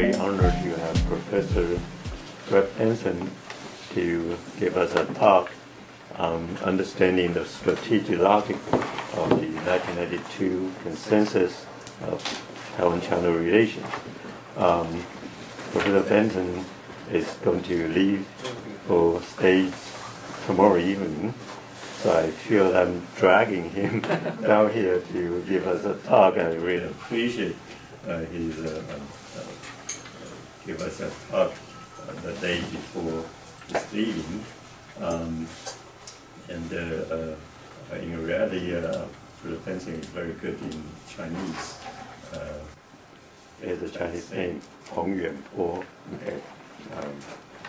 very honored to have Professor Benson to give us a talk on understanding the strategic logic of the 1992 consensus of Taiwan-China relations. Professor Benson is going to leave for States tomorrow evening, so I feel I'm dragging him down here to give us a talk. I really appreciate his give us a talk the day before his leaving. In reality, Professor Benson is very good in Chinese. It's a Chinese name, Hong Yuanpo. Okay.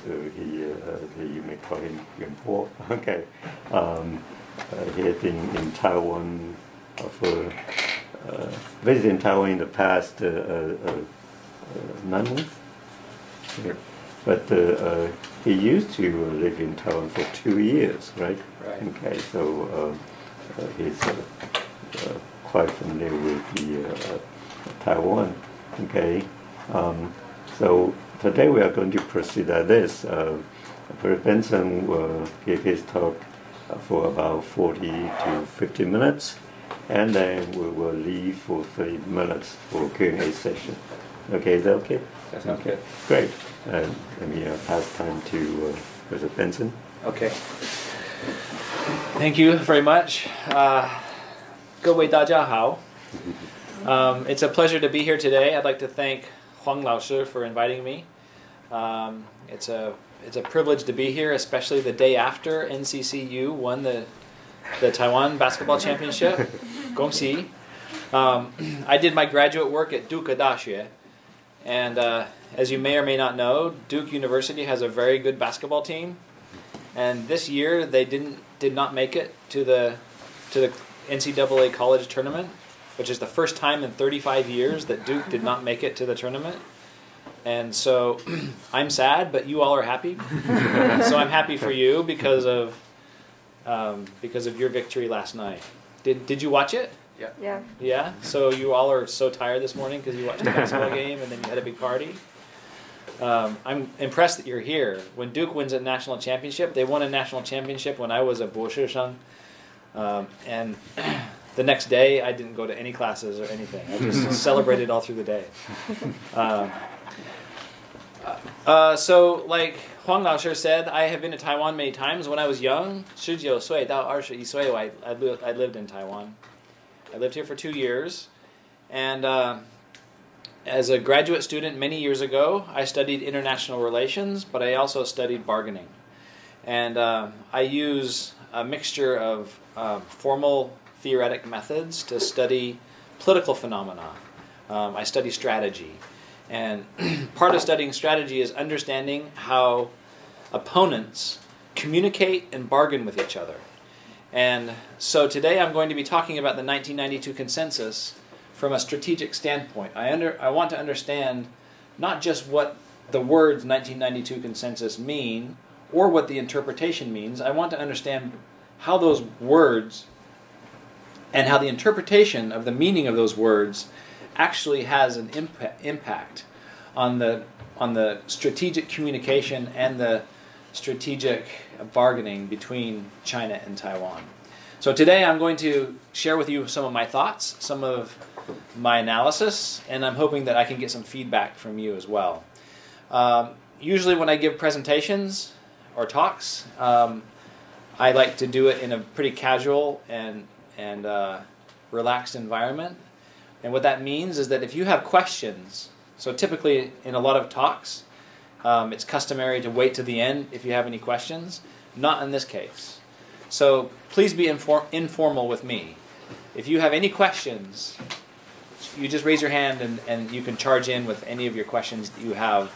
So you may call him Yuanpo. Okay. He has been in Taiwan for visiting Taiwan in the past 9 months. Yeah. But he used to live in Taiwan for 2 years, right? Right. Okay, so he's quite familiar with the Taiwan. Okay, so today we are going to proceed like this. Professor Benson will give his talk for about 40 to 50 minutes, and then we will leave for 30 minutes for Q&A session. Okay, is that okay? That sounds good. Great. Let me pass time to Professor Benson. Okay. Thank you very much. 各位大家好. It's a pleasure to be here today. I'd like to thank Huang Lao Shi for inviting me. It's a privilege to be here, especially the day after NCCU won the Taiwan basketball championship. 恭喜. I did my graduate work at Duke Daxue, and as you may or may not know, Duke University has a very good basketball team, and this year they did not make it to the NCAA college tournament, which is the first time in 35 years that Duke did not make it to the tournament. And so I'm sad, but you all are happy. So I'm happy for you because of your victory last night. Did you watch it? Yeah. Yeah. Yeah? So you all are so tired this morning because you watched the basketball game and then you had a big party? I'm impressed that you're here. When Duke wins a national championship, they won a national championship when I was a 博士生. And the next day, I didn't go to any classes or anything. I just celebrated all through the day. So, like Huang Lao Shi said, I have been to Taiwan many times. When I was young, 19岁到21岁, I lived in Taiwan. I lived here for 2 years. And as a graduate student many years ago, I studied international relations, but I also studied bargaining. And I use a mixture of formal theoretic methods to study political phenomena. I study strategy. And part of studying strategy is understanding how opponents communicate and bargain with each other. And so today I'm going to be talking about the 1992 consensus from a strategic standpoint. I want to understand not just what the words 1992 consensus mean or what the interpretation means. I want to understand how those words and how the interpretation of the meaning of those words actually has an impact on the strategic communication and the strategic bargaining between China and Taiwan. So today I'm going to share with you some of my thoughts, some of my analysis, and I'm hoping that I can get some feedback from you as well. Usually when I give presentations or talks, I like to do it in a pretty casual and relaxed environment. And what that means is that if you have questions, so typically in a lot of talks, it's customary to wait to the end if you have any questions. Not in this case. So please be informal with me. If you have any questions, you just raise your hand and you can charge in with any of your questions that you have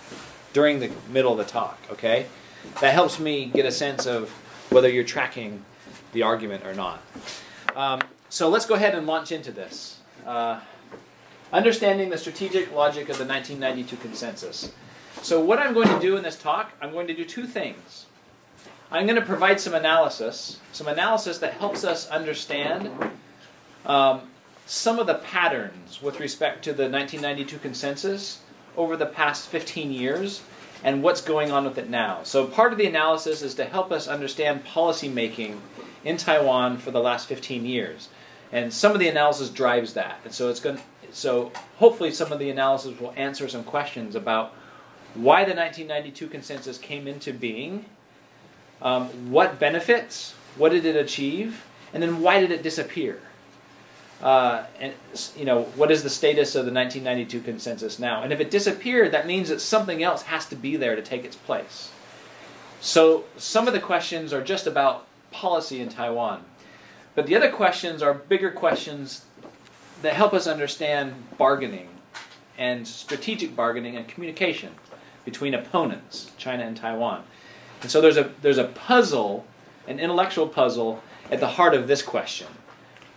during the middle of the talk, okay? That helps me get a sense of whether you're tracking the argument or not. So let's go ahead and launch into this. Understanding the strategic logic of the 1992 consensus. So what I'm going to do in this talk, I'm going to do two things. I'm going to provide some analysis that helps us understand some of the patterns with respect to the 1992 consensus over the past 15 years and what's going on with it now. So part of the analysis is to help us understand policy making in Taiwan for the last 15 years. And some of the analysis drives that. And so hopefully some of the analysis will answer some questions about why the 1992 consensus came into being, what benefits, what did it achieve, and then why did it disappear? And what is the status of the 1992 consensus now? And if it disappeared, that means that something else has to be there to take its place. So some of the questions are just about policy in Taiwan. But the other questions are bigger questions that help us understand bargaining and strategic bargaining and communication between opponents, China and Taiwan. And so there's a puzzle, an intellectual puzzle, at the heart of this question.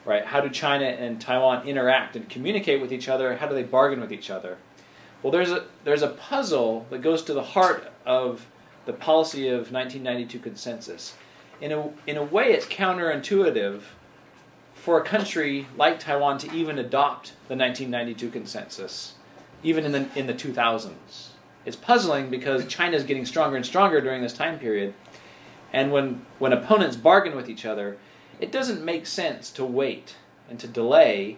Right? How do China and Taiwan interact and communicate with each other? How do they bargain with each other? Well, there's a puzzle that goes to the heart of the policy of 1992 consensus. In a way, it's counterintuitive for a country like Taiwan to even adopt the 1992 consensus, even in the 2000s. It's puzzling because China is getting stronger and stronger during this time period, and when opponents bargain with each other, it doesn't make sense to wait and to delay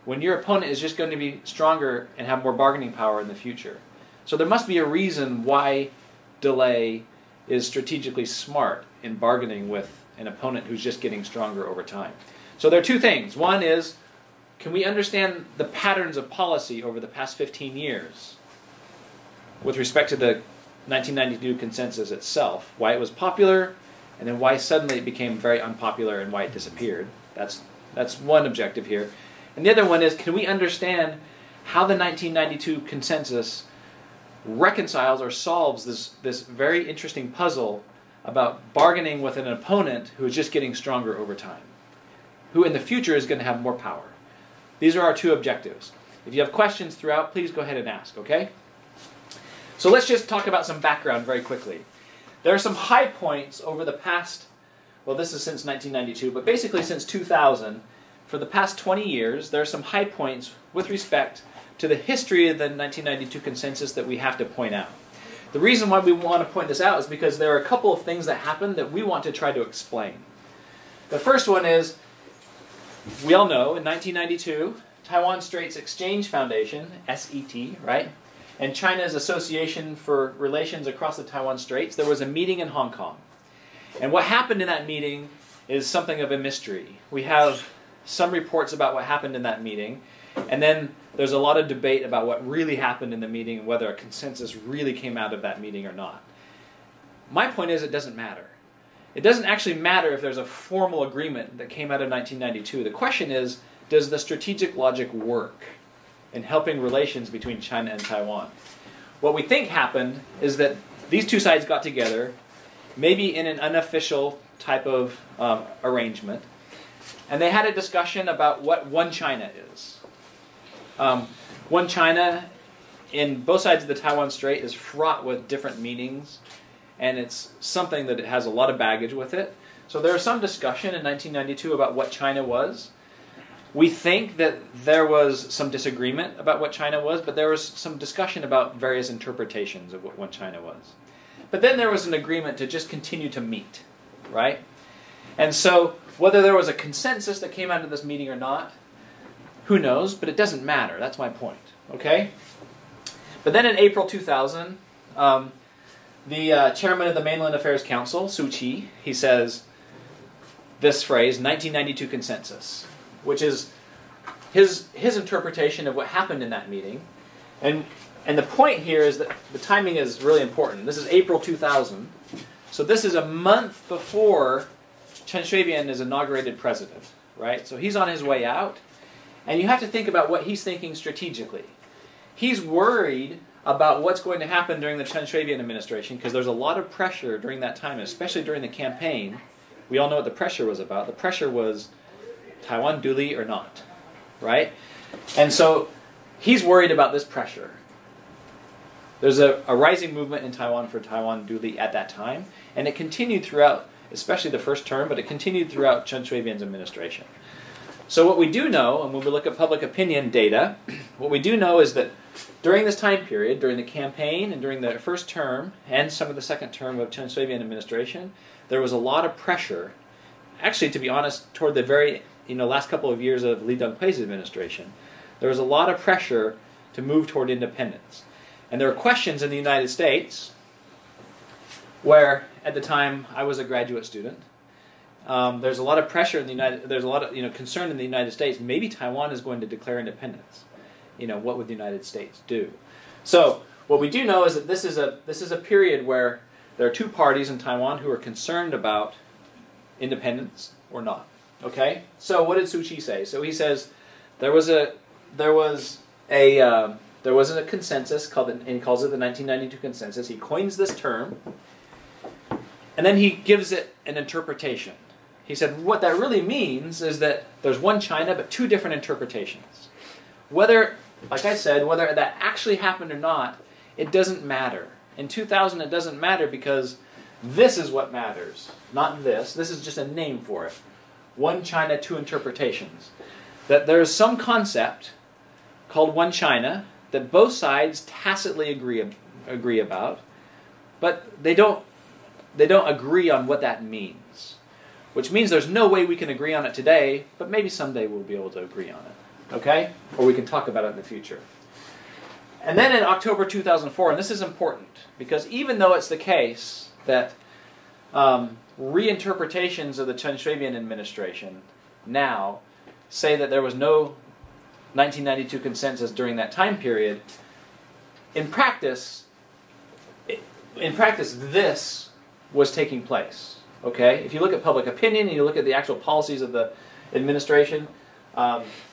when your opponent is just going to be stronger and have more bargaining power in the future. So there must be a reason why delay is strategically smart in bargaining with an opponent who's just getting stronger over time. So there are two things. One is, can we understand the patterns of policy over the past 15 years with respect to the 1992 consensus itself, why it was popular, and then why suddenly it became very unpopular and why it disappeared. That's one objective here. And the other one is, can we understand how the 1992 consensus reconciles or solves this very interesting puzzle about bargaining with an opponent who is just getting stronger over time, who in the future is going to have more power. These are our two objectives. If you have questions throughout, please go ahead and ask, okay? So let's just talk about some background very quickly. There are some high points over the past, well, this is since 1992, but basically since 2000, for the past 20 years, there are some high points with respect to the history of the 1992 consensus that we have to point out. The reason why we want to point this out is because there are a couple of things that happened that we want to try to explain. The first one is, we all know, in 1992, Taiwan Straits Exchange Foundation, SET, right? And China's Association for Relations Across the Taiwan Straits, there was a meeting in Hong Kong. And what happened in that meeting is something of a mystery. We have some reports about what happened in that meeting, and then there's a lot of debate about what really happened in the meeting and whether a consensus really came out of that meeting or not. My point is, it doesn't matter. It doesn't actually matter if there's a formal agreement that came out of 1992. The question is, does the strategic logic work in helping relations between China and Taiwan? What we think happened is that these two sides got together, maybe in an unofficial type of arrangement, and they had a discussion about what one China is. One China in both sides of the Taiwan Strait is fraught with different meanings, and it's something that it has a lot of baggage with it. So there was some discussion in 1992 about what China was. We think that there was some disagreement about what China was, but there was some discussion about various interpretations of what one China was. But then there was an agreement to just continue to meet, right? And so whether there was a consensus that came out of this meeting or not, who knows, but it doesn't matter. That's my point, okay? But then in April 2000, the chairman of the Mainland Affairs Council, Suu Kyi, he says this phrase, 1992 consensus, which is his interpretation of what happened in that meeting. And the point here is that the timing is really important. This is April 2000. So this is a month before Chen Shui-bian is inaugurated president, right? So he's on his way out. And you have to think about what he's thinking strategically. He's worried about what's going to happen during the Chen Shui-bian administration because there's a lot of pressure during that time, especially during the campaign. We all know what the pressure was about. The pressure was Taiwan duly or not, right? And so he's worried about this pressure. There's a rising movement in Taiwan for Taiwan duly at that time, and it continued throughout, especially the first term, but it continued throughout Chen Shui-bian's administration. So what we do know, and when we look at public opinion data, what we do know is that during this time period, during the campaign and during the first term and some of the second term of Chen Shui-bian administration, there was a lot of pressure, actually, to be honest, toward the very last couple of years of Li Denghui's administration. There was a lot of pressure to move toward independence. And there were questions in the United States where, at the time, I was a graduate student. There's a lot of pressure in the there's a lot of concern in the United States. Maybe Taiwan is going to declare independence. What would the United States do? So what we do know is that this is a period where there are two parties in Taiwan who are concerned about independence or not. Okay. So what did Suu Kyi say? So he says there was a consensus called, and he calls it the 1992 consensus. He coins this term, and then he gives it an interpretation. He said what that really means is that there's one China, but two different interpretations. Whether, like I said, whether that actually happened or not, it doesn't matter. In 2000, it doesn't matter because this is what matters, not this. This is just a name for it. One China, two interpretations. That there is some concept called one China that both sides tacitly agree about, but they don't agree on what that means. Which means there's no way we can agree on it today, but maybe someday we'll be able to agree on it. Okay? Or we can talk about it in the future. And then in October 2004, and this is important, because even though it's the case that reinterpretations of the Chen Shui-bian administration now say that there was no 1992 consensus during that time period, in practice this was taking place. Okay? If you look at public opinion and you look at the actual policies of the administration,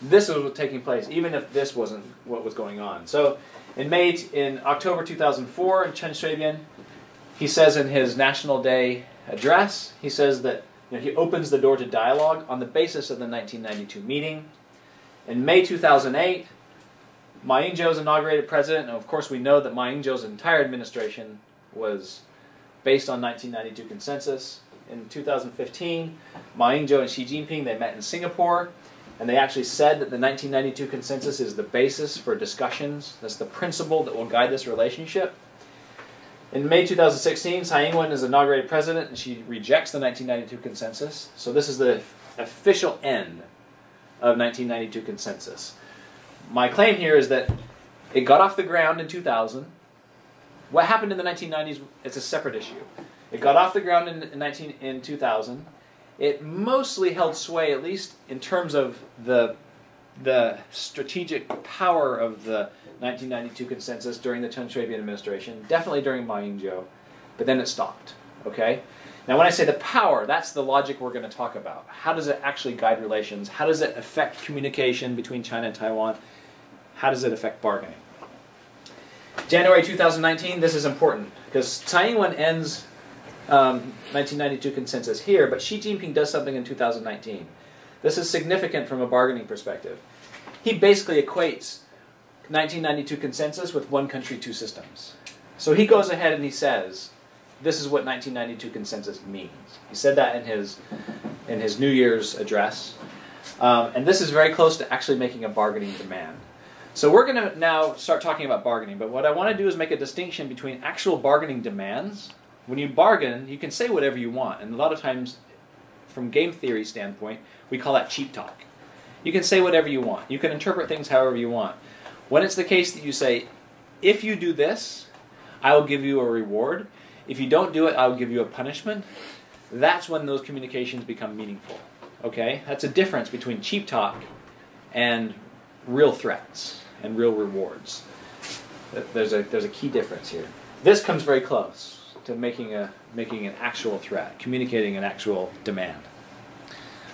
this was taking place, even if this wasn't what was going on. So in October 2004, Chen Shui-bian, he says in his National Day address, he says that he opens the door to dialogue on the basis of the 1992 meeting. In May 2008, Ma Ying-jeou is inaugurated president, and of course we know that Ma Ying-jeou's entire administration was based on 1992 consensus. In 2015, Ma Ying-jeou and Xi Jinping, they met in Singapore, and they actually said that the 1992 consensus is the basis for discussions. That's the principle that will guide this relationship. In May 2016, Tsai Ing-wen is inaugurated president, and she rejects the 1992 consensus. So this is the official end of 1992 consensus. My claim here is that it got off the ground in 2000. What happened in the 1990s, it's a separate issue. It got off the ground in 2000. It mostly held sway, at least in terms of the strategic power of the 1992 consensus during the Chen Shui-bian administration, definitely during Ma Ying-jeou, but then it stopped. Okay? Now when I say the power, that's the logic we're going to talk about. How does it actually guide relations? How does it affect communication between China and Taiwan? How does it affect bargaining? January 2019, this is important, because Tsai Ing-wen ends 1992 consensus here, but Xi Jinping does something in 2019. This is significant from a bargaining perspective. He basically equates 1992 consensus with one country, two systems. So he goes ahead and he says, this is what 1992 consensus means. He said that in his New Year's address. And this is very close to actually making a bargaining demand. So we're going to now start talking about bargaining, but what I want to do is make a distinction between actual bargaining demands. When you bargain, you can say whatever you want, and a lot of times, from game theory standpoint, we call that cheap talk. You can say whatever you want. You can interpret things however you want. When it's the case that you say, if you do this, I will give you a reward. If you don't do it, I will give you a punishment. That's when those communications become meaningful. Okay? That's a difference between cheap talk and real threats and real rewards. There's a key difference here. This comes very close to making an actual threat, communicating an actual demand.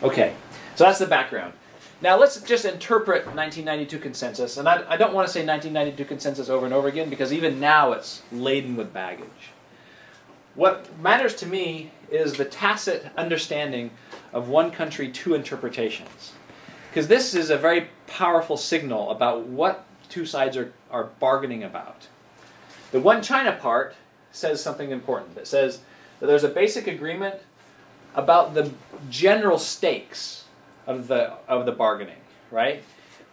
Okay, so that's the background. Now let's just interpret 1992 consensus, and I don't want to say 1992 consensus over and over again, because even now it's laden with baggage. What matters to me is the tacit understanding of one country, two interpretations. Because this is a very powerful signal about what two sides are bargaining about. The one China part says something important. It says that there's a basic agreement about the general stakes of the bargaining, right?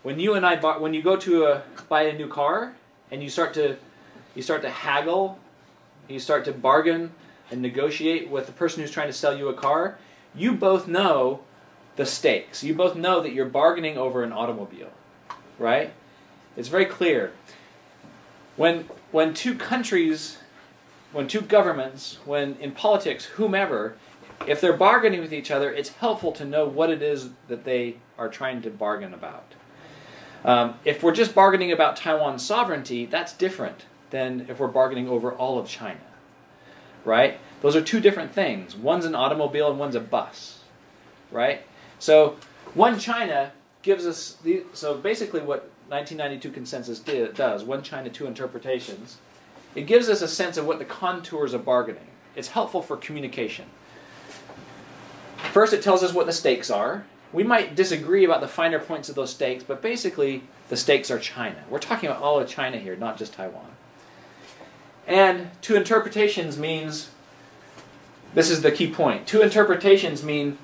When you and I when you go to buy a new car and you start to haggle, you start to bargain and negotiate with the person who's trying to sell you a car, you both know the stakes. You both know that you're bargaining over an automobile, right? It's very clear. When two countries, when two governments, when in politics, whomever, if they're bargaining with each other, it's helpful to know what it is that they are trying to bargain about. If we're just bargaining about Taiwan's sovereignty, that's different than if we're bargaining over all of China, right? Those are two different things. One's an automobile and one's a bus, right? So One China gives us, so basically what 1992 consensus does, One China, Two Interpretations, it gives us a sense of what the contours of bargaining. It's helpful for communication. First, it tells us what the stakes are. We might disagree about the finer points of those stakes, but basically the stakes are China. We're talking about all of China here, not just Taiwan. And two interpretations means, this is the key point, two interpretations mean,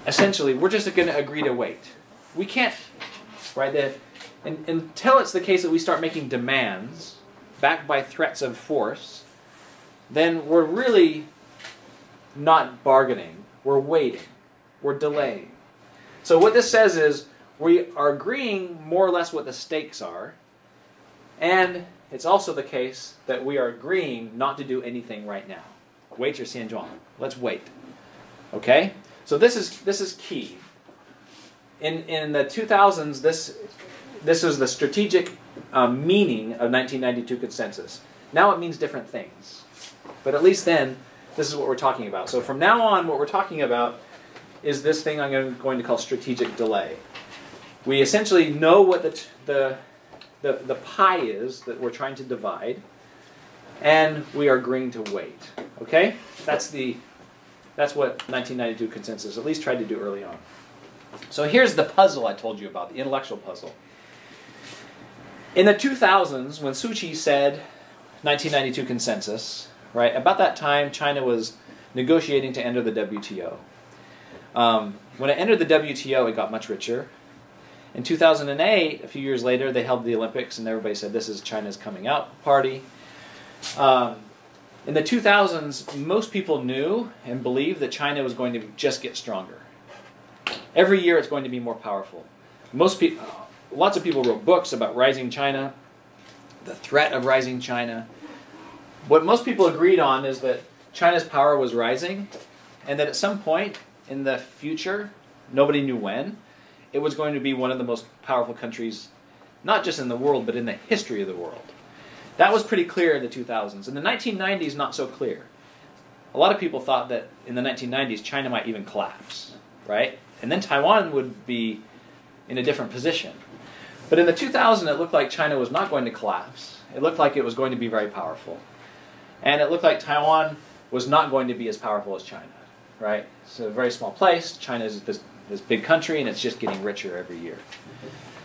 essentially, we're just going to agree to wait. We can't, right, until it's the case that we start making demands, backed by threats of force, then we're really not bargaining. We're waiting. We're delaying. So what this says is we are agreeing more or less what the stakes are, and it's also the case that we are agreeing not to do anything right now. Wait your xianzhuang. Let's wait. Okay? So this is key. In the 2000s, this is the strategic meaning of 1992 consensus. Now it means different things. But at least then, this is what we're talking about. So from now on, what we're talking about is this thing I'm going to call strategic delay. We essentially know what the pie is that we're trying to divide, and we are agreeing to wait. Okay? That's what 1992 consensus at least tried to do early on. So here's the puzzle I told you about, the intellectual puzzle. In the 2000s, when Suu Kyi said 1992 consensus, right, about that time China was negotiating to enter the WTO. When it entered the WTO, it got much richer. In 2008, a few years later, they held the Olympics, and everybody said, this is China's coming out party. In the 2000s, most people knew and believed that China was going to just get stronger. Every year, it's going to be more powerful. Lots of people wrote books about rising China, the threat of rising China. What most people agreed on is that China's power was rising, and that at some point in the future, nobody knew when, it was going to be one of the most powerful countries, not just in the world, but in the history of the world. That was pretty clear in the 2000s. In the 1990s, not so clear. A lot of people thought that in the 1990s, China might even collapse, right? And then Taiwan would be in a different position. But in the 2000s, it looked like China was not going to collapse. It looked like it was going to be very powerful. And it looked like Taiwan was not going to be as powerful as China, right? It's a very small place. China is this big country, and it's just getting richer every year.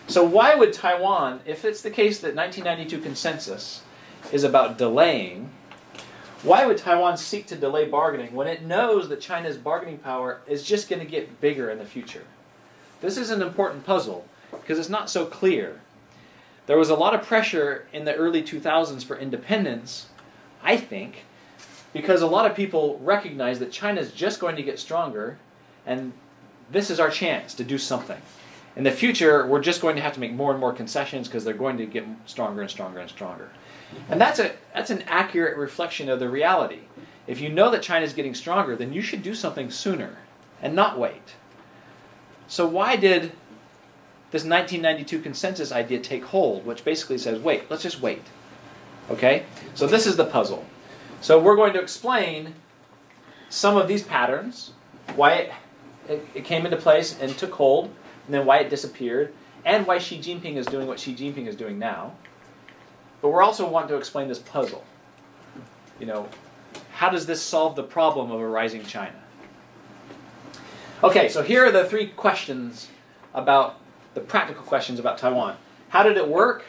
So why would Taiwan, if it's the case that 1992 consensus is about delaying, why would Taiwan seek to delay bargaining when it knows that China's bargaining power is just going to get bigger in the future? This is an important puzzle because it's not so clear. There was a lot of pressure in the early 2000s for independence, I think, because a lot of people recognize that China's just going to get stronger, and this is our chance to do something. In the future, we're just going to have to make more and more concessions because they're going to get stronger and stronger and stronger. And that's an accurate reflection of the reality. If you know that China's getting stronger, then you should do something sooner and not wait. So why did this 1992 consensus idea take hold, which basically says, wait, let's just wait. Okay? So this is the puzzle. So we're going to explain some of these patterns, why it came into place and took hold, and then why it disappeared, and why Xi Jinping is doing what Xi Jinping is doing now. But we're also wanting to explain this puzzle. You know, how does this solve the problem of a rising China? Okay, so here are the three questions about, the practical questions about Taiwan. How did it work?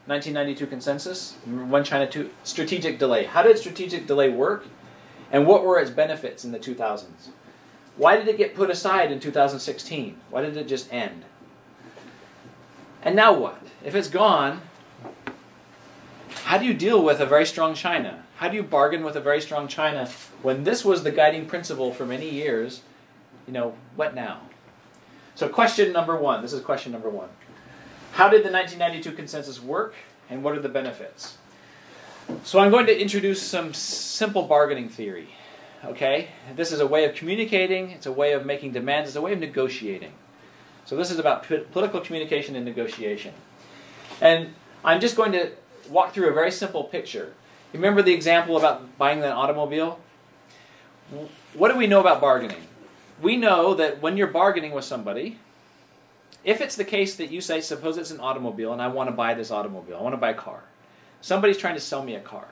1992 consensus, One China, Two, strategic delay. How did strategic delay work? And what were its benefits in the 2000s? Why did it get put aside in 2016? Why did it just end? And now what? If it's gone, how do you deal with a very strong China? How do you bargain with a very strong China when this was the guiding principle for many years? What now? So question number one. This is question number one. How did the 1992 consensus work, and what are the benefits? So I'm going to introduce some simple bargaining theory. Okay? This is a way of communicating, it's a way of making demands, it's a way of negotiating. So this is about political communication and negotiation. And I'm just going to walk through a very simple picture. Remember the example about buying an automobile? What do we know about bargaining? We know that when you're bargaining with somebody, if it's the case that you say, suppose it's an automobile and I want to buy this automobile, I want to buy a car. Somebody's trying to sell me a car.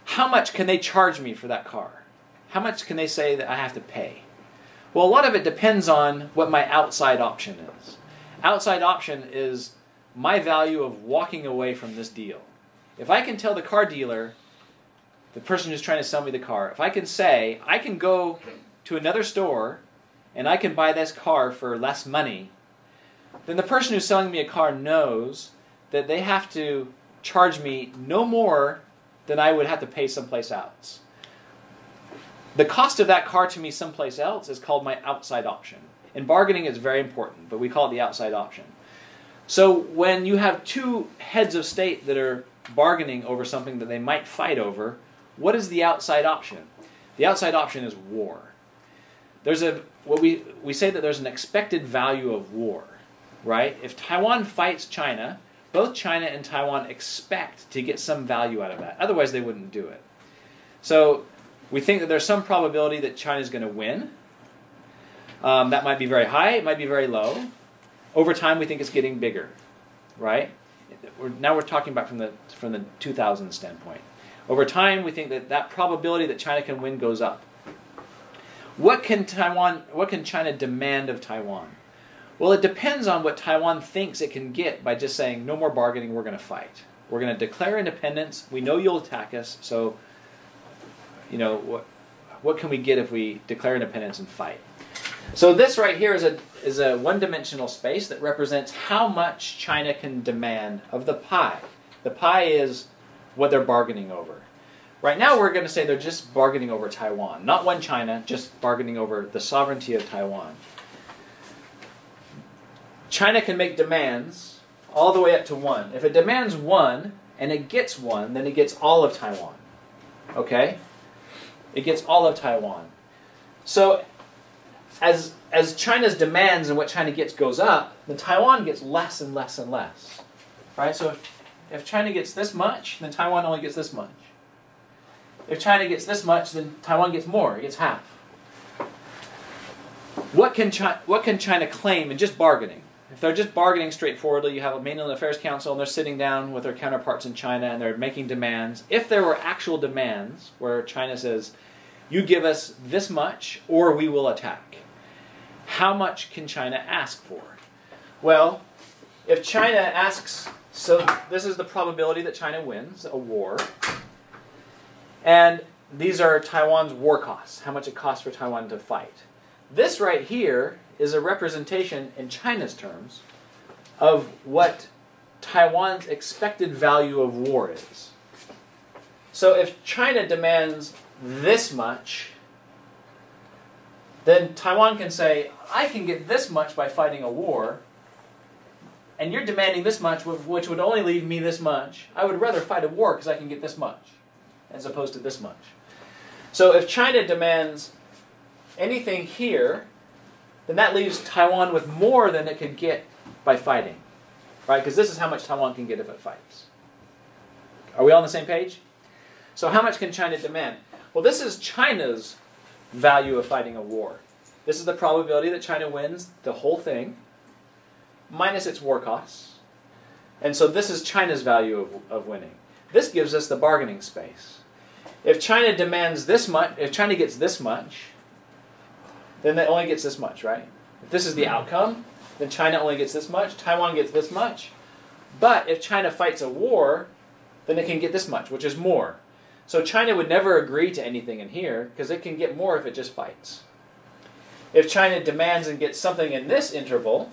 How much can they charge me for that car? How much can they say that I have to pay? Well, a lot of it depends on what my outside option is. Outside option is my value of walking away from this deal. If I can tell the car dealer, the person who's trying to sell me the car, if I can say, I can go to another store and I can buy this car for less money, then the person who's selling me a car knows that they have to charge me no more than I would have to pay someplace else. The cost of that car to me someplace else is called my outside option. In bargaining, it's very important, but we call it the outside option. So when you have two heads of state that are bargaining over something that they might fight over, what is the outside option? The outside option is war. We say that there's an expected value of war, right? If Taiwan fights China, both China and Taiwan expect to get some value out of that. Otherwise, they wouldn't do it. So we think that there's some probability that China's going to win. That might be very high. It might be very low. Over time, we think it's getting bigger, right? Now we're talking about from the 2000 standpoint. Over time, we think that probability that China can win goes up. What can China demand of Taiwan? Well, it depends on what Taiwan thinks it can get by just saying, no more bargaining, we're going to fight. We're going to declare independence. We know you'll attack us, so what can we get if we declare independence and fight? So this right here is a one-dimensional space that represents how much China can demand of the pie. The pie is what they're bargaining over. Right now we're going to say they're just bargaining over Taiwan. Not one China, just bargaining over the sovereignty of Taiwan. China can make demands all the way up to 1. If it demands 1 and it gets 1, then it gets all of Taiwan. Okay? It gets all of Taiwan. So as China's demands and what China gets goes up, then Taiwan gets less and less and less. Right? So if China gets this much, then Taiwan only gets this much. If China gets this much, then Taiwan gets more. It gets half. What can China claim in just bargaining? If they're just bargaining straightforwardly, you have a Mainland Affairs Council and they're sitting down with their counterparts in China and they're making demands. If there were actual demands where China says, you give us this much or we will attack, how much can China ask for? Well, if China asks, so this is the probability that China wins a war, and these are Taiwan's war costs, how much it costs for Taiwan to fight. This right here is a representation in China's terms of what Taiwan's expected value of war is. So if China demands this much, then Taiwan can say, I can get this much by fighting a war, and you're demanding this much, which would only leave me this much. I would rather fight a war because I can get this much, as opposed to this much. So if China demands anything here, then that leaves Taiwan with more than it could get by fighting. Right? Because this is how much Taiwan can get if it fights. Are we all on the same page? So how much can China demand? Well, this is China's value of fighting a war. This is the probability that China wins the whole thing, minus its war costs. And so this is China's value of winning. This gives us the bargaining space. If China demands this much, if China gets this much, then it only gets this much, right? If this is the outcome, then China only gets this much, Taiwan gets this much. But if China fights a war, then it can get this much, which is more. So China would never agree to anything in here, because it can get more if it just fights. if China demands and gets something in this interval,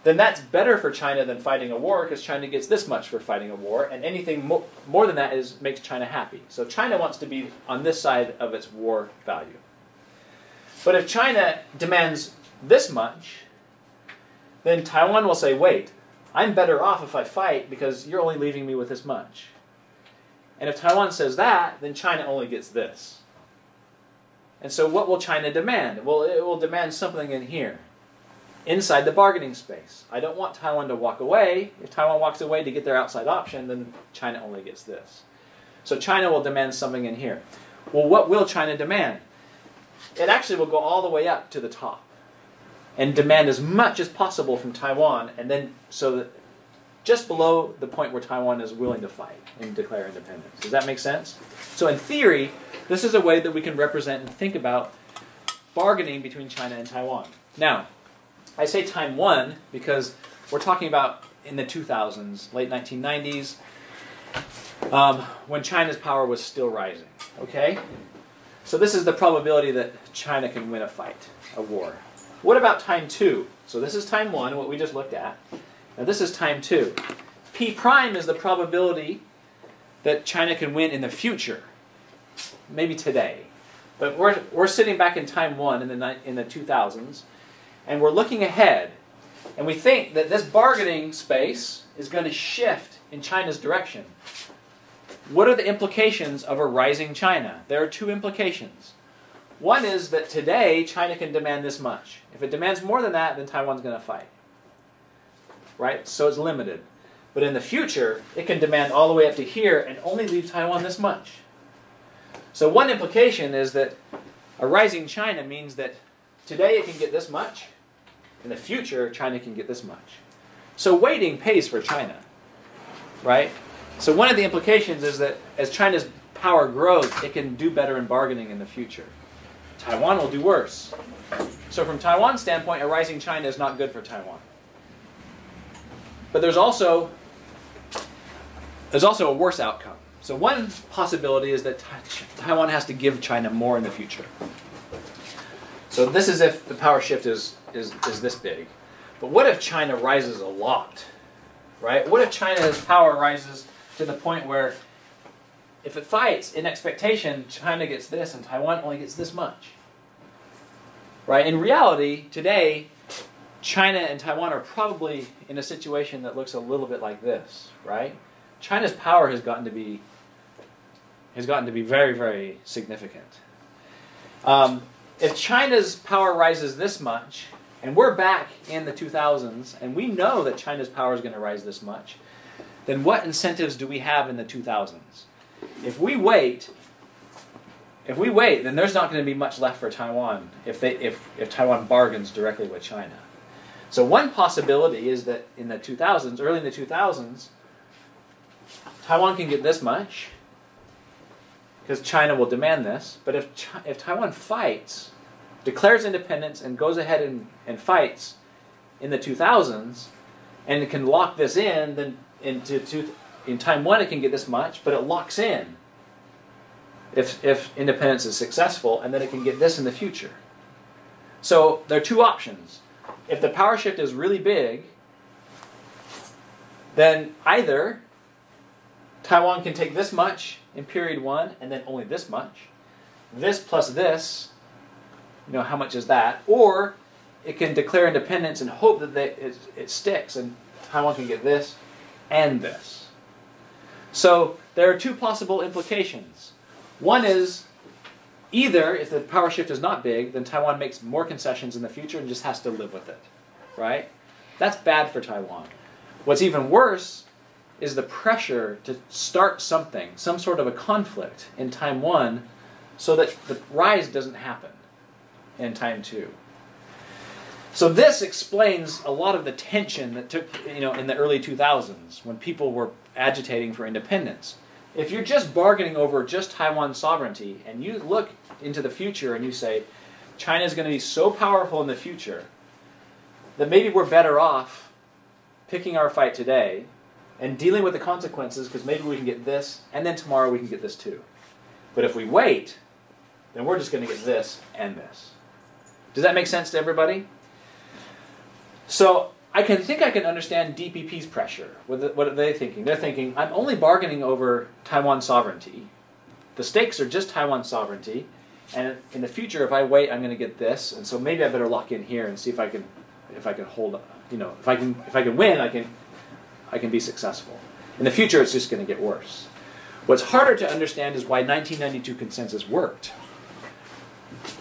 then that's better for China than fighting a war, because China gets this much for fighting a war, and anything more than that makes China happy. So China wants to be on this side of its war value. But if China demands this much, then Taiwan will say, wait, I'm better off if I fight because you're only leaving me with this much. And if Taiwan says that, then China only gets this. And so what will China demand? Well, it will demand something in here, inside the bargaining space. I don't want Taiwan to walk away. If Taiwan walks away to get their outside option, then China only gets this. So China will demand something in here. Well, what will China demand? It actually will go all the way up to the top and demand as much as possible from Taiwan, and then so that just below the point where Taiwan is willing to fight and declare independence. Does that make sense? So in theory, this is a way that we can represent and think about bargaining between China and Taiwan. Now, I say time one because we're talking about in the 2000s, late 1990s, when China's power was still rising. Okay? So this is the probability that China can win a fight, a war. What about time two? So this is time one, what we just looked at. Now this is time two. P prime is the probability that China can win in the future, maybe today. But we're sitting back in time one in the 2000s, and we're looking ahead, and we think that this bargaining space is going to shift in China's direction. What are the implications of a rising China? There are two implications. One is that today China can demand this much. If it demands more than that, then Taiwan's going to fight. Right? So it's limited. But in the future, it can demand all the way up to here and only leave Taiwan this much. So one implication is that a rising China means that today it can get this much. In the future, China can get this much. So waiting pays for China. Right? So one of the implications is that as China's power grows, it can do better in bargaining in the future. Taiwan will do worse. So from Taiwan's standpoint, a rising China is not good for Taiwan. But there's also a worse outcome. So one possibility is that Taiwan has to give China more in the future. So this is if the power shift is this big. But what if China rises a lot? Right? What if China's power rises to the point where if it fights, in expectation, China gets this and Taiwan only gets this much? Right? In reality, today, China and Taiwan are probably in a situation that looks a little bit like this, right? China's power has gotten to be very, very significant. If China's power rises this much, and we're back in the 2000s, and we know that China's power is going to rise this much, then what incentives do we have in the 2000s? If we wait, then there's not going to be much left for Taiwan if Taiwan bargains directly with China. So one possibility is that in the 2000s, early in the 2000s, Taiwan can get this much because China will demand this. But if Taiwan fights, declares independence, and goes ahead and fights in the 2000s, and it can lock this in, then in time one it can get this much, but it locks in if independence is successful, and then it can get this in the future. So there are two options. If the power shift is really big, then either Taiwan can take this much in period one and then only this much. This plus this, how much is that? Or it can declare independence and hope that it sticks and Taiwan can get this and this. So there are two possible implications. One is either, if the power shift is not big, then Taiwan makes more concessions in the future and just has to live with it, right? That's bad for Taiwan. What's even worse is the pressure to start something, some sort of a conflict in time one, so that the rise doesn't happen in time two. So this explains a lot of the tension that took, in the early 2000s when people were agitating for independence. If you're just bargaining over just Taiwan's sovereignty, and you look into the future and you say, China is going to be so powerful in the future that maybe we're better off picking our fight today and dealing with the consequences, because maybe we can get this, and then tomorrow we can get this too. But if we wait, then we're just going to get this and this. Does that make sense to everybody? So I can understand DPP's pressure. What are they thinking? They're thinking, I'm only bargaining over Taiwan sovereignty. The stakes are just Taiwan sovereignty. And in the future, if I wait, I'm going to get this. And so maybe I better lock in here and see if I can hold, if I can win, I can be successful. In the future, it's just going to get worse. What's harder to understand is why 1992 consensus worked.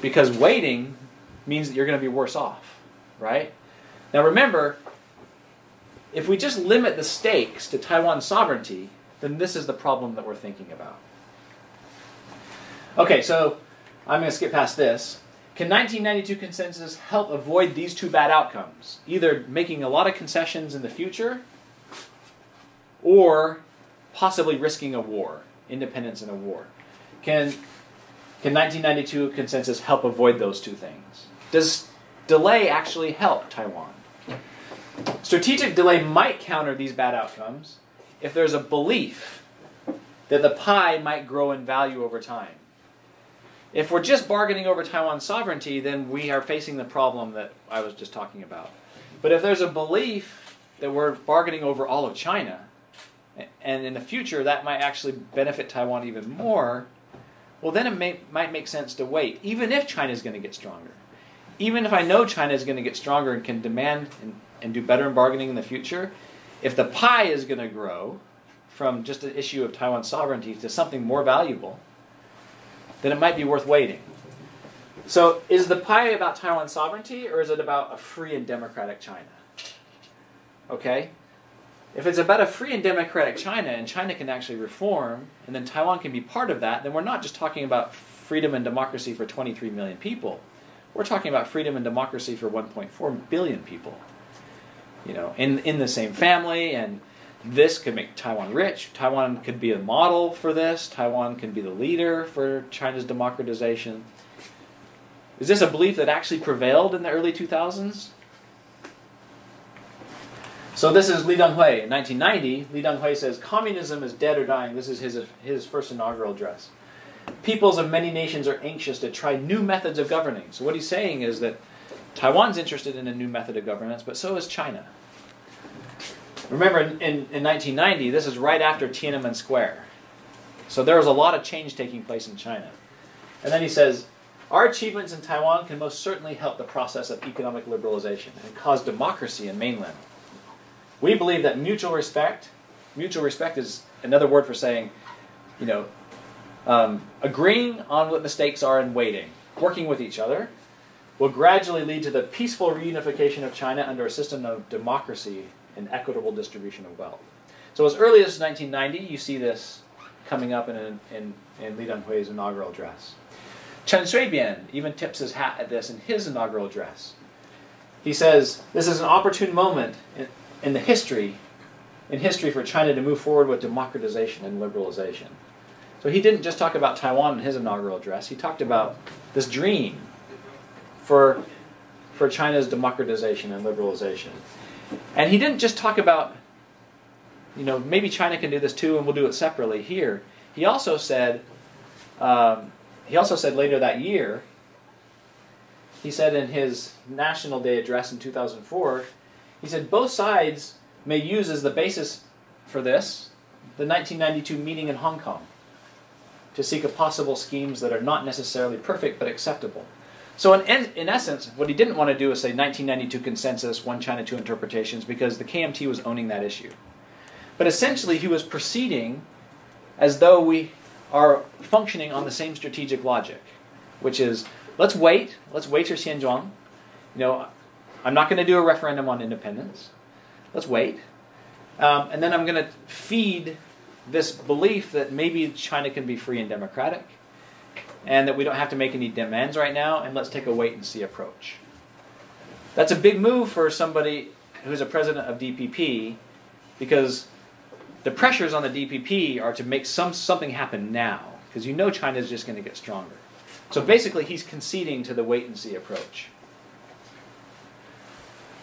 Because waiting means that you're going to be worse off, right? Now remember, if we just limit the stakes to Taiwan sovereignty, then this is the problem that we're thinking about. Okay, so I'm going to skip past this. Can 1992 consensus help avoid these two bad outcomes? Either making a lot of concessions in the future, or possibly risking a war, independence in a war. Can 1992 consensus help avoid those two things? Does delay actually help Taiwan? Strategic delay might counter these bad outcomes if there's a belief that the pie might grow in value over time. If we're just bargaining over Taiwan's sovereignty, then we are facing the problem that I was just talking about. But if there's a belief that we're bargaining over all of China, and in the future that might actually benefit Taiwan even more, well then it might make sense to wait, even if China is going to get stronger. Even if I know China is going to get stronger and can demand and do better in bargaining in the future, if the pie is going to grow from just an issue of Taiwan sovereignty to something more valuable, then it might be worth waiting. So is the pie about Taiwan sovereignty, or is it about a free and democratic China? Okay? If it's about a free and democratic China, and China can actually reform, and then Taiwan can be part of that, then we're not just talking about freedom and democracy for 23 million people. We're talking about freedom and democracy for 1.4 billion people. In the same family, and this could make Taiwan rich. Taiwan could be a model for this. Taiwan can be the leader for China's democratization. Is this a belief that actually prevailed in the early 2000s? So this is Li Denghui in 1990. Li Denghui says, communism is dead or dying. This is his first inaugural address. Peoples of many nations are anxious to try new methods of governing. So what he's saying is that Taiwan's interested in a new method of governance, but so is China. Remember, in 1990, this is right after Tiananmen Square. So there was a lot of change taking place in China. And then he says, our achievements in Taiwan can most certainly help the process of economic liberalization and cause democracy in mainland. We believe that mutual respect is another word for saying, agreeing on what the stakes are and waiting, working with each other, will gradually lead to the peaceful reunification of China under a system of democracy and equitable distribution of wealth. So as early as 1990, you see this coming up in Li Denghui's inaugural address. Chen Shui-bian even tips his hat at this in his inaugural address. He says, this is an opportune moment in history for China to move forward with democratization and liberalization. So he didn't just talk about Taiwan in his inaugural address. He talked about this dream for China's democratization and liberalization. And he didn't just talk about, maybe China can do this too and we'll do it separately here. He also said later that year, he said in his National Day address in 2004, he said both sides may use as the basis for this the 1992 meeting in Hong Kong to seek a possible schemes that are not necessarily perfect but acceptable. So in essence, what he didn't want to do is say 1992 consensus, one China, two interpretations, because the KMT was owning that issue. But essentially, he was proceeding as though we are functioning on the same strategic logic, which is, let's wait for Xianzhuang. I'm not going to do a referendum on independence. Let's wait. And then I'm going to feed this belief that maybe China can be free and democratic, and that we don't have to make any demands right now, and let's take a wait-and-see approach. That's a big move for somebody who's a president of DPP, because the pressures on the DPP are to make something happen now, because China is just going to get stronger. So basically, he's conceding to the wait-and-see approach.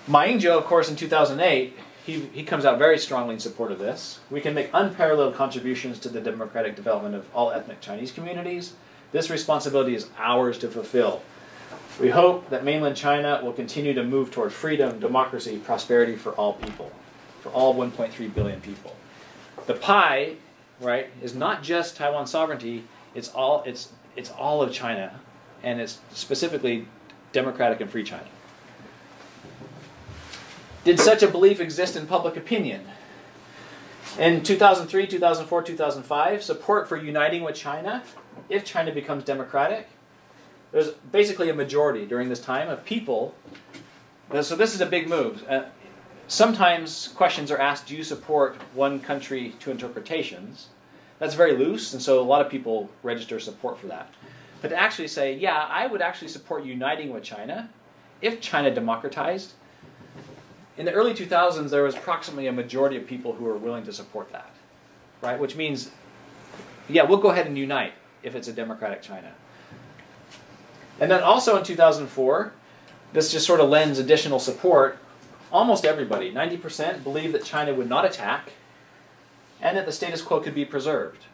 Ma Ying-jeou, of course, in 2008, he comes out very strongly in support of this. We can make unparalleled contributions to the democratic development of all ethnic Chinese communities. This responsibility is ours to fulfill. We hope that mainland China will continue to move toward freedom, democracy, prosperity for all people, for all 1.3 billion people. The pie, right, is not just Taiwan sovereignty, it's all of China, and it's specifically democratic and free China. Did such a belief exist in public opinion? In 2003, 2004, 2005, support for uniting with China, if China becomes democratic, there's basically a majority during this time of people. So this is a big move. Sometimes questions are asked, do you support one country, two interpretations? That's very loose, and so a lot of people register support for that. But to actually say, yeah, I would actually support uniting with China if China democratized. In the early 2000s, there was approximately a majority of people who were willing to support that, right? Which means, yeah, we'll go ahead and unite if it's a democratic China. And then also in 2004, this just sort of lends additional support. Almost everybody, 90%, believed that China would not attack and that the status quo could be preserved,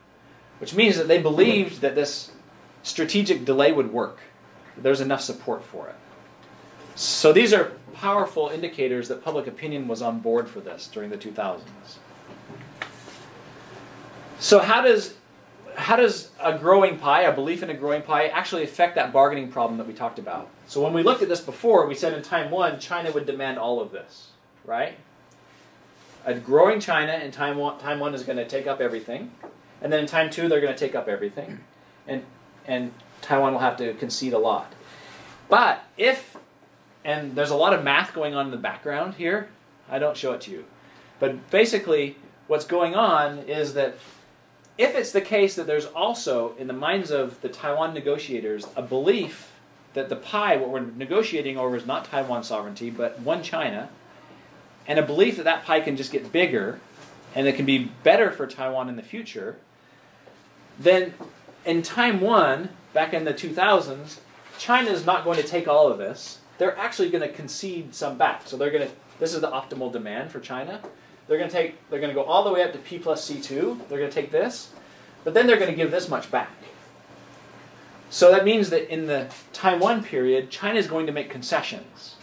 which means that they believed that this strategic delay would work. There's enough support for it. So these are powerful indicators that public opinion was on board for this during the 2000s. So how does a growing pie, a belief in a growing pie, actually affect that bargaining problem that we talked about? So when we looked at this before, we said in time one, China would demand all of this, right? A growing China in time one is going to take up everything. And then in time two, they're going to take up everything. And Taiwan will have to concede a lot. But and there's a lot of math going on in the background here. I don't show it to you. But basically, what's going on is that if it's the case that there's also, in the minds of the Taiwan negotiators, a belief that the pie, what we're negotiating over, is not Taiwan sovereignty, but one China, and a belief that that pie can just get bigger, and it can be better for Taiwan in the future, then in time one, back in the 2000s, China is not going to take all of this. They're actually going to concede some back. So this is the optimal demand for China. They're going to go all the way up to P plus C2. They're going to take this, but then they're going to give this much back. So that means that in the time one period, China is going to make concessions.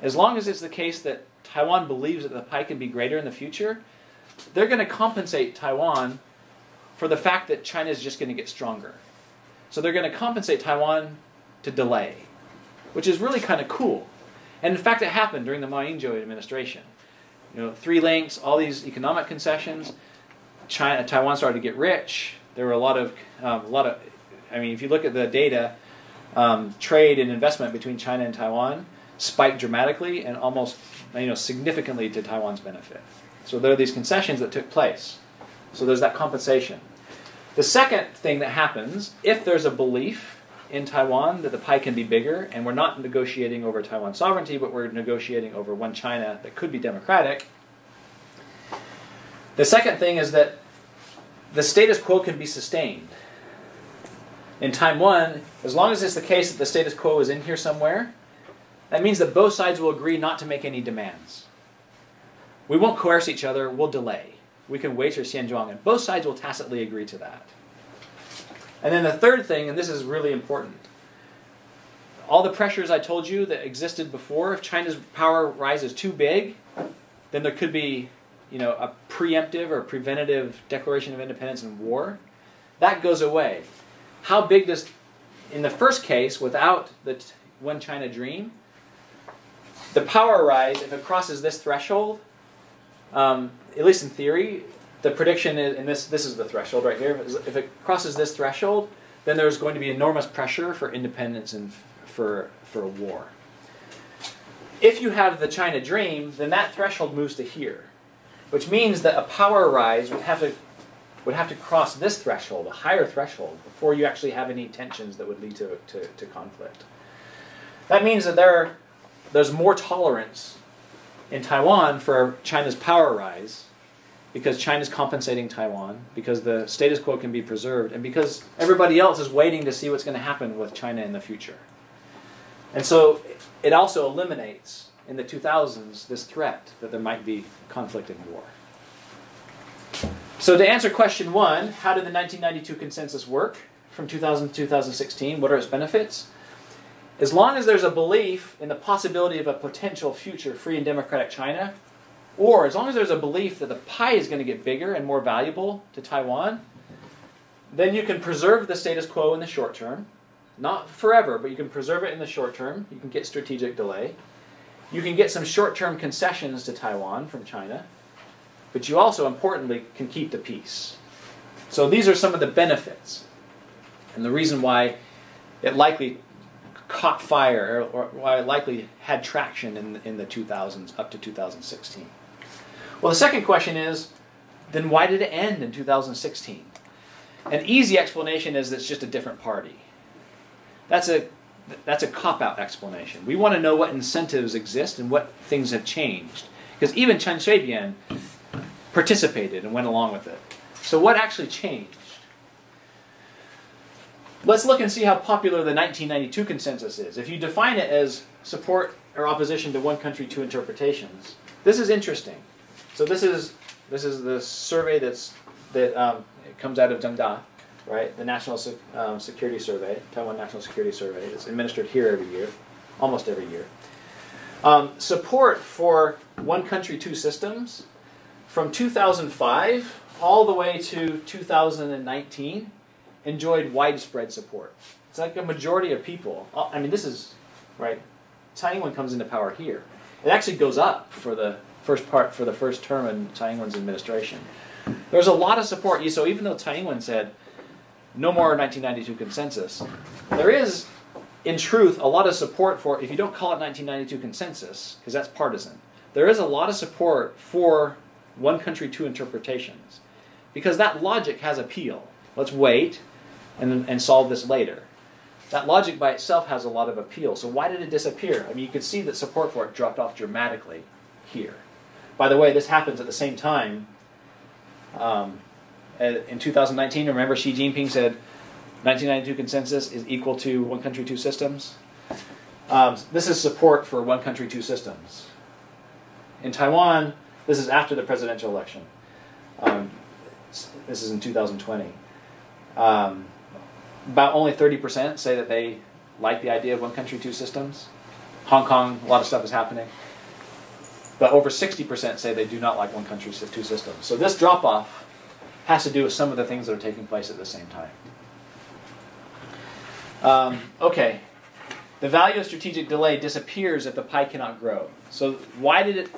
As long as it's the case that Taiwan believes that the pie can be greater in the future, they're going to compensate Taiwan for the fact that China is just going to get stronger. So they're going to compensate Taiwan to delay, which is really kind of cool. And in fact, it happened during the Ma Ying-jeou administration. 3 links, all these economic concessions. Taiwan started to get rich. There were a lot of. I mean, if you look at the data, trade and investment between China and Taiwan spiked dramatically and almost, significantly to Taiwan's benefit. So there are these concessions that took place. So there's that compensation. The second thing that happens, if there's a belief in Taiwan that the pie can be bigger, and we're not negotiating over Taiwan sovereignty, but we're negotiating over one China that could be democratic. The second thing is that the status quo can be sustained. In time one, as long as it's the case that the status quo is in here somewhere, that means that both sides will agree not to make any demands. We won't coerce each other, we'll delay. We can wait for xianzhuang, and both sides will tacitly agree to that. And then the third thing, and this is really important, all the pressures I told you that existed before, if China's power rise is too big, then there could be a preemptive or preventative declaration of independence and war. That goes away. How big does, in the first case, without the one China dream, the power rise, if it crosses this threshold, at least in theory, the prediction is, and this is the threshold right here, if it crosses this threshold, then there's going to be enormous pressure for independence and for war. If you have the China dream, then that threshold moves to here, which means that a power rise would have to cross this threshold, a higher threshold, before you actually have any tensions that would lead to conflict. That means that there's more tolerance in Taiwan for China's power rise, because China's compensating Taiwan, because the status quo can be preserved, and because everybody else is waiting to see what's going to happen with China in the future. And so it also eliminates, in the 2000s, this threat that there might be conflict and war. So to answer question 1, how did the 1992 consensus work from 2000 to 2016? What are its benefits? as long as there's a belief in the possibility of a potential future free and democratic China, or as long as there's a belief that the pie is going to get bigger and more valuable to Taiwan, then you can preserve the status quo in the short term. Not forever, but you can preserve it in the short term. You can get strategic delay. You can get some short-term concessions to Taiwan from China. But you also, importantly, can keep the peace. So these are some of the benefits. And the reason why it likely caught fire, or why it likely had traction in the 2000s up to 2016. Well, the second question is, then why did it end in 2016? An easy explanation is that it's just a different party. That's a cop-out explanation. We want to know what incentives exist and what things have changed. Because even Chen Shui-bian participated and went along with it. So what actually changed? Let's look and see how popular the 1992 consensus is. If you define it as support or opposition to one country, two interpretations, this is interesting. So this is the survey that comes out of Zhengda, right? The National Security Survey, Taiwan National Security Survey. It's administered here every year, almost every year. Support for one country, two systems, from 2005 all the way to 2019, enjoyed widespread support. It's like a majority of people. I mean, this is, right, Tsai Ing-wen comes into power here. It actually goes up for the first term in Tsai Ing-wen's administration. There's a lot of support. So even though Tsai Ing-wen said, no more 1992 consensus, there is, in truth, a lot of support for, if you don't call it 1992 consensus, because that's partisan, there is a lot of support for one country, two interpretations. Because that logic has appeal. Let's wait and solve this later. That logic by itself has a lot of appeal. So why did it disappear? I mean, you could see that support for it dropped off dramatically here. By the way, this happens at the same time. In 2019, remember Xi Jinping said 1992 consensus is equal to one country, two systems. This is support for one country, two systems. In Taiwan, this is after the presidential election. This is in 2020. About only 30% say that they like the idea of one country, two systems. Hong Kong, a lot of stuff is happening. But over 60% say they do not like one country, two systems. So this drop-off has to do with some of the things that are taking place at the same time. Okay. The value of strategic delay disappears if the pie cannot grow. So why did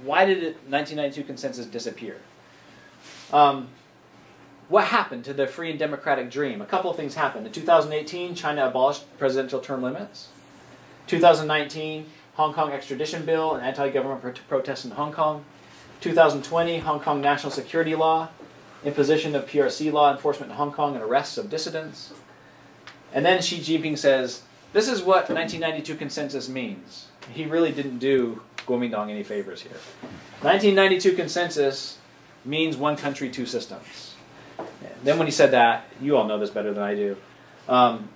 1992 consensus disappear? What happened to the free and democratic dream? A couple of things happened. In 2018, China abolished presidential term limits. 2019, Hong Kong extradition bill and anti-government protests in Hong Kong. 2020, Hong Kong national security law, imposition of PRC law enforcement in Hong Kong and arrests of dissidents. And then Xi Jinping says, this is what 1992 consensus means. He really didn't do Kuomintang any favors here. 1992 consensus means one country, two systems. Then when he said that, you all know this better than I do,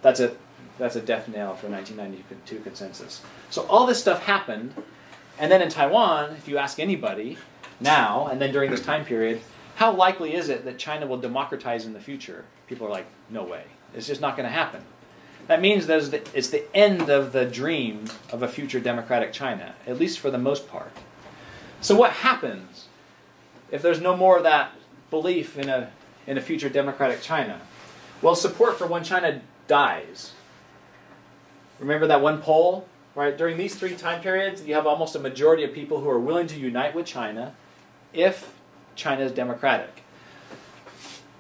that's a death knell for 1992 consensus. So all this stuff happened, and then in Taiwan, if you ask anybody now, and then during this time period, how likely is it that China will democratize in the future? People are like, no way. It's just not going to happen. That means that it's the end of the dream of a future democratic China, at least for the most part. So what happens if there's no more of that belief in a future democratic China? Well, support for one China dies. Remember that one poll? Right? During these three time periods, you have almost a majority of people who are willing to unite with China if China is democratic.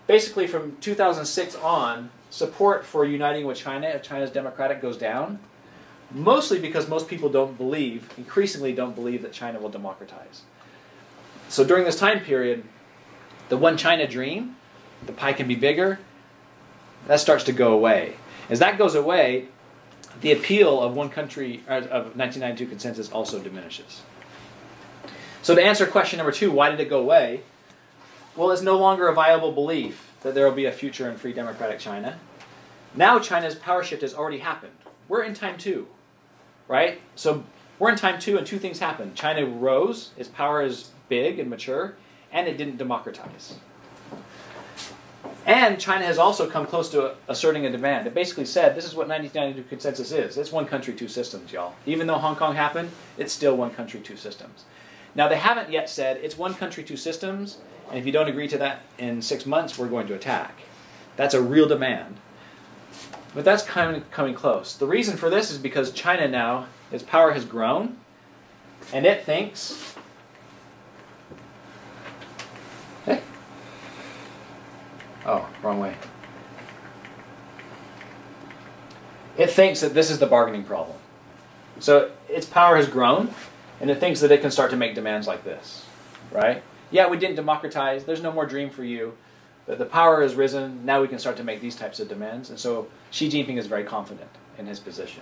Basically, from 2006 on, support for uniting with China if China is democratic goes down, mostly because most people increasingly don't believe that China will democratize. So during this time period, the one China dream, the pie can be bigger, that starts to go away. As that goes away, the appeal of one country, of 1992 consensus also diminishes. So to answer question number 2, why did it go away? Well, it's no longer a viable belief that there will be a future in free democratic China. Now China's power shift has already happened. We're in time 2, right? So we're in time 2 and two things happened. China rose, its power is big and mature, and it didn't democratize. And China has also come close to asserting a demand. It basically said, this is what 1992 consensus is. It's one country, two systems, y'all. Even though Hong Kong happened, it's still one country, two systems. Now, they haven't yet said, it's one country, two systems, and if you don't agree to that in 6 months, we're going to attack. That's a real demand. But that's kind of coming close. The reason for this is because China now, its power has grown, and it thinks, hey, oh, wrong way. It thinks that this is the bargaining problem. So its power has grown, and it thinks that it can start to make demands like this, right? Yeah, we didn't democratize. There's no more dream for you. The power has risen. Now we can start to make these types of demands. And so Xi Jinping is very confident in his position.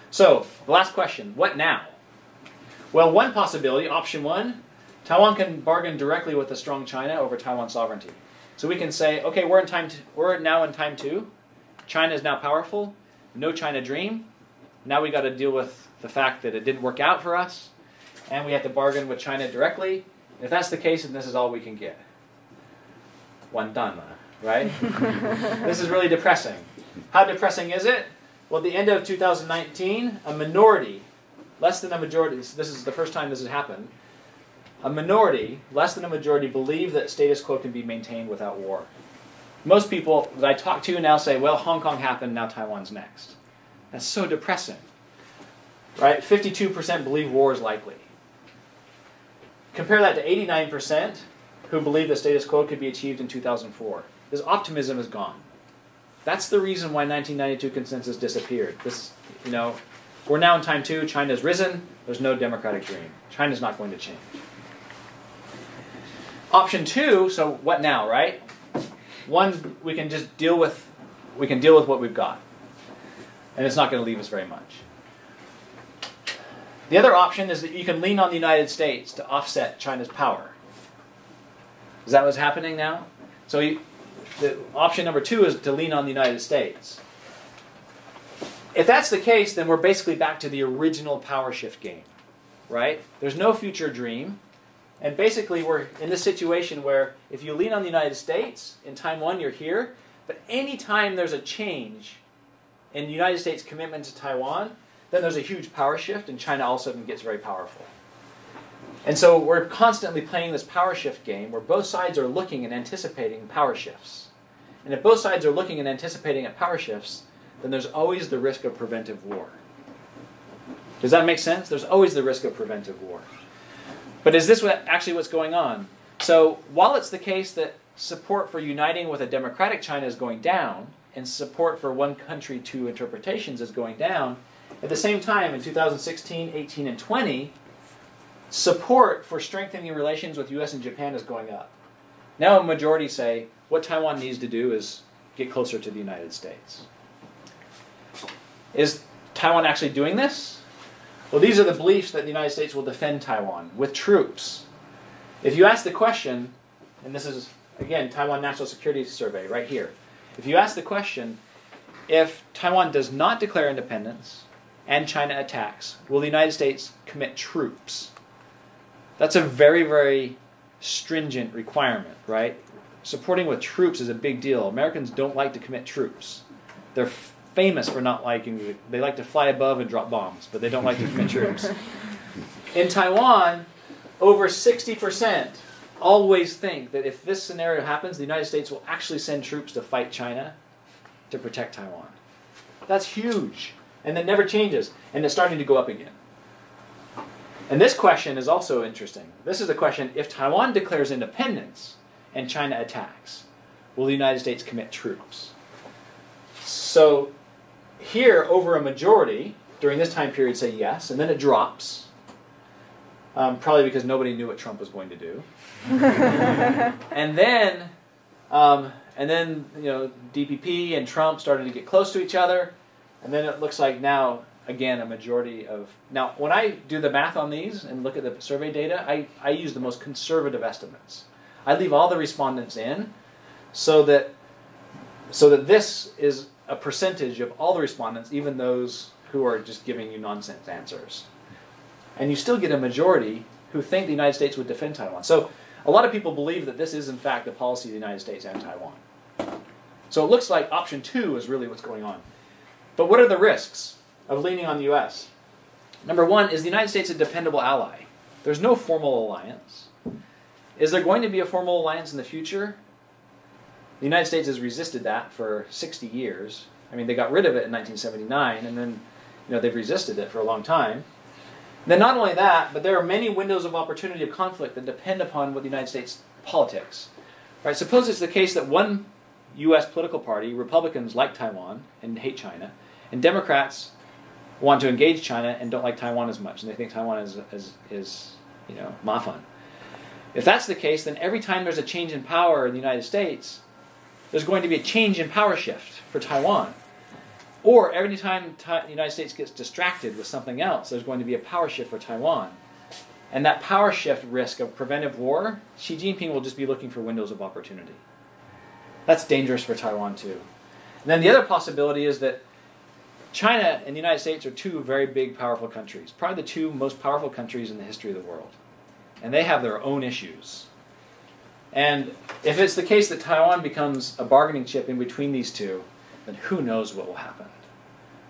So the last question, what now? Well, one possibility, option one, Taiwan can bargain directly with a strong China over Taiwan sovereignty. So we can say, okay, we're now in time two. China is now powerful. No China dream. Now we got to deal with the fact that it didn't work out for us, and we have to bargain with China directly. If that's the case, then this is all we can get. 完蛋了, right? This is really depressing. How depressing is it? Well, at the end of 2019, a minority, less than a majority, this is the first time this has happened, a minority, less than a majority, believe that status quo can be maintained without war. Most people that I talk to now say, well, Hong Kong happened, now Taiwan's next. That's so depressing. Right? 52% believe war is likely. Compare that to 89% who believe the status quo could be achieved in 2004. This optimism is gone. That's the reason why 1992 consensus disappeared. We're now in time two. China's risen. There's no democratic dream. China's not going to change. Option two. So what now, right? One, we can just deal with what we've got, and it's not going to leave us very much. The other option is that you can lean on the United States to offset China's power. Is that what's happening now? So the option number two is to lean on the United States. If that's the case, then we're basically back to the original power shift game, right? There's no future dream. And basically we're in this situation where if you lean on the United States, in time one you're here, but any time there's a change in the United States' commitment to Taiwan, then there's a huge power shift and China all of a sudden gets very powerful. And so we're constantly playing this power shift game where both sides are looking and anticipating power shifts. And if both sides are looking and anticipating at power shifts, then there's always the risk of preventive war. Does that make sense? There's always the risk of preventive war. But is this actually what's going on? So while it's the case that support for uniting with a democratic China is going down, and support for one country, two interpretations is going down, at the same time in 2016, 18, and 20, support for strengthening relations with US and Japan is going up. Now a majority say what Taiwan needs to do is get closer to the United States. Is Taiwan actually doing this? Well, these are the beliefs that the United States will defend Taiwan with troops. If you ask the question, and this is, again, Taiwan National Security Survey right here. If you ask the question, if Taiwan does not declare independence and China attacks, will the United States commit troops? That's a very, very stringent requirement, right? Supporting with troops is a big deal. Americans don't like to commit troops. They're famous for not liking it. They like to fly above and drop bombs, but they don't like to commit troops. In Taiwan, over 60% always think that if this scenario happens, the United States will actually send troops to fight China to protect Taiwan. That's huge. And that never changes. And it's starting to go up again. And this question is also interesting. This is the question, if Taiwan declares independence and China attacks, will the United States commit troops? So here, over a majority, during this time period, say yes, and then it drops, probably because nobody knew what Trump was going to do. and then DPP and Trump started to get close to each other, and then it looks like now, again, a majority of... Now, when I do the math on these and look at the survey data, I use the most conservative estimates. I leave all the respondents in so that this is a percentage of all the respondents, even those who are just giving you nonsense answers. And you still get a majority who think the United States would defend Taiwan. So a lot of people believe that this is, in fact, the policy of the United States and Taiwan. So it looks like option 2 is really what's going on. But what are the risks of leaning on the U.S.? Number one, is the United States a dependable ally? There's no formal alliance. Is there going to be a formal alliance in the future? The United States has resisted that for 60 years. I mean, they got rid of it in 1979, and then they've resisted it for a long time. And then not only that, but there are many windows of opportunity of conflict that depend upon what the United States politics. Right? Suppose it's the case that one U.S. political party, Republicans like Taiwan and hate China, and Democrats want to engage China and don't like Taiwan as much, and they think Taiwan is mafan. If that's the case, then every time there's a change in power in the United States, there's going to be a change in power shift for Taiwan. Or every time the United States gets distracted with something else, there's going to be a power shift for Taiwan. And that power shift risk of preventive war, Xi Jinping will just be looking for windows of opportunity. That's dangerous for Taiwan too. And then the other possibility is that China and the United States are two very big, powerful countries. Probably the two most powerful countries in the history of the world. And they have their own issues. And if it's the case that Taiwan becomes a bargaining chip in between these two, then who knows what will happen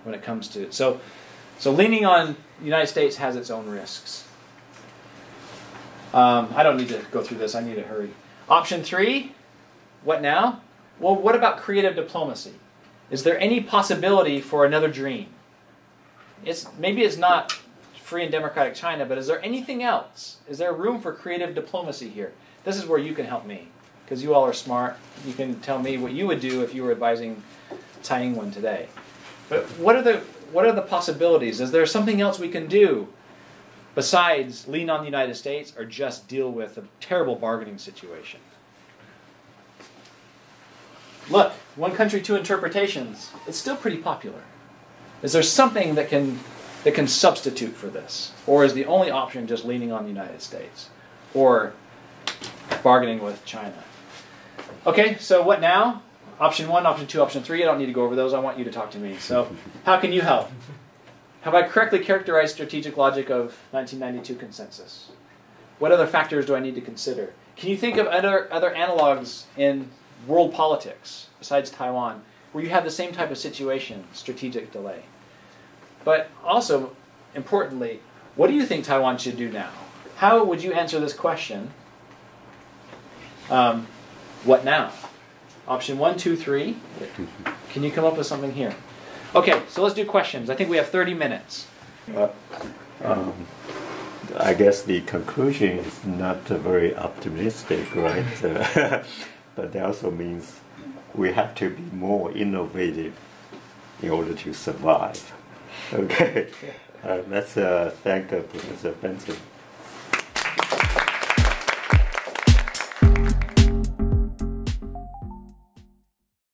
when it comes to it. So leaning on the United States has its own risks. I don't need to go through this. I need to hurry. Option 3, what now? Well, what about creative diplomacy? Is there any possibility for another dream? Maybe it's not free and democratic China, but is there anything else? Is there room for creative diplomacy here? This is where you can help me, because you all are smart. You can tell me what you would do if you were advising Tsai Ing-wen today. But what are the possibilities? Is there something else we can do besides lean on the United States or just deal with a terrible bargaining situation? Look, one country, two interpretations. It's still pretty popular. Is there something that can substitute for this? Or is the only option just leaning on the United States? Or bargaining with China? Okay, so what now? Option 1, option 2, option 3. I don't need to go over those. I want you to talk to me. So how can you help? Have I correctly characterized strategic logic of 1992 consensus? What other factors do I need to consider? Can you think of other analogs in world politics, besides Taiwan, where you have the same type of situation, strategic delay? But also, importantly, what do you think Taiwan should do now? How would you answer this question? What now? Option 1, 2, 3. Can you come up with something here? Okay, so let's do questions. I think we have 30 minutes. I guess the conclusion is not very optimistic, right? But that also means we have to be more innovative in order to survive. Okay, let's thank Professor Benson.